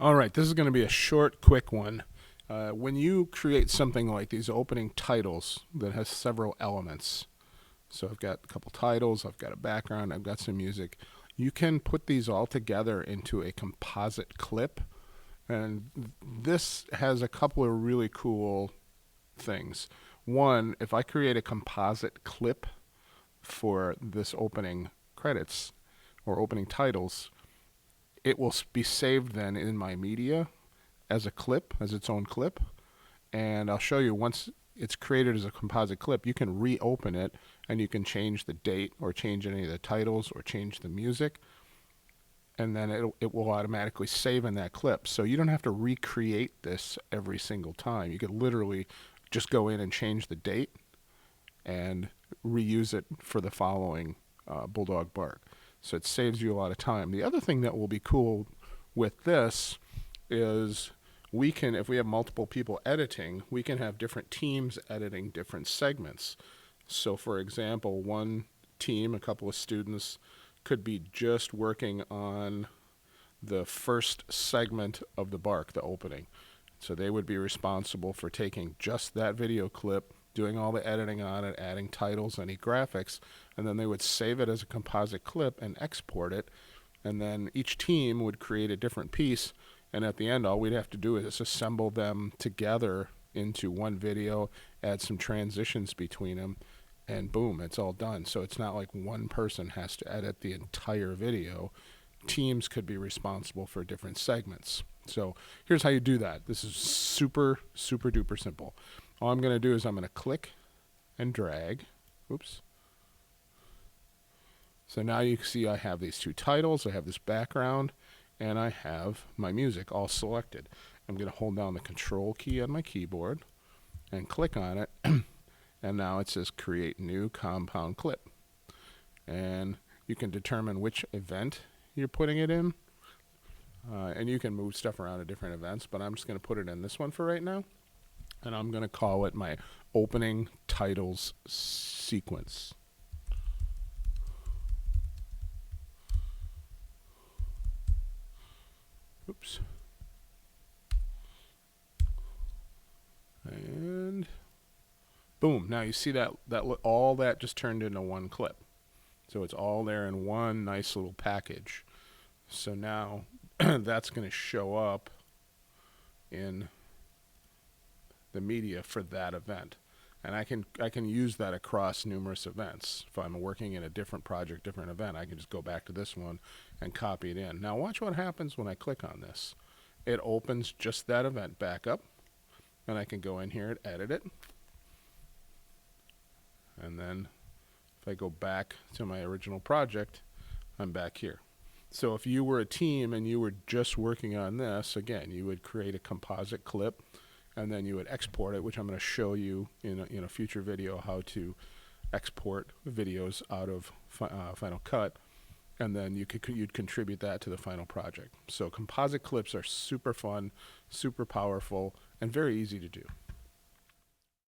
All right, this is going to be a short, quick one. When you create something like these opening titles that has several elements, so I've got a couple titles, I've got a background, I've got some music, you can put these all together into a composite clip. And this has a couple of really cool things. One, if I create a composite clip for this opening credits or opening titles, it will be saved then in my media as a clip, as its own clip. And I'll show you once it's created as a composite clip, you can reopen it and you can change the date or change any of the titles or change the music. And then it will automatically save in that clip. So you don't have to recreate this every single time. You could literally just go in and change the date and reuse it for the following Bulldog bark. So it saves you a lot of time. The other thing that will be cool with this is we can, if we have multiple people editing, we can have different teams editing different segments. So for example, one team, a couple of students, could be just working on the first segment of the bark, the opening. So they would be responsible for taking just that video clip, doing all the editing on it, adding titles, any graphics, and then they would save it as a composite clip and export it. And then each team would create a different piece, and at the end all we'd have to do is assemble them together into one video, add some transitions between them, and boom, it's all done. So it's not like one person has to edit the entire video. Teams could be responsible for different segments. So here's how you do that. This is super, super duper simple. All I'm going to do is I'm going to click and drag. Oops. So now you can see I have these two titles, I have this background, and I have my music all selected. I'm going to hold down the Control key on my keyboard and click on it. And now it says create new compound clip. And you can determine which event you're putting it in. And you can move stuff around to different events, but I'm just going to put it in this one for right now. And I'm going to call it my opening titles sequence. Oops. And boom, now you see that all that just turned into one clip. So it's all there in one nice little package. So now that's going to show up in the media for that event. And I can use that across numerous events. If I'm working in a different project, different event, I can just go back to this one and copy it in. Now watch what happens when I click on this. It opens just that event back up, and I can go in here and edit it. And then if I go back to my original project, I'm back here. So if you were a team and you were just working on this, again, you would create a composite clip, and then you would export it, which I'm going to show you in a future video how to export videos out of Final Cut, and then you'd contribute that to the final project. So composite clips are super fun, super powerful, and very easy to do.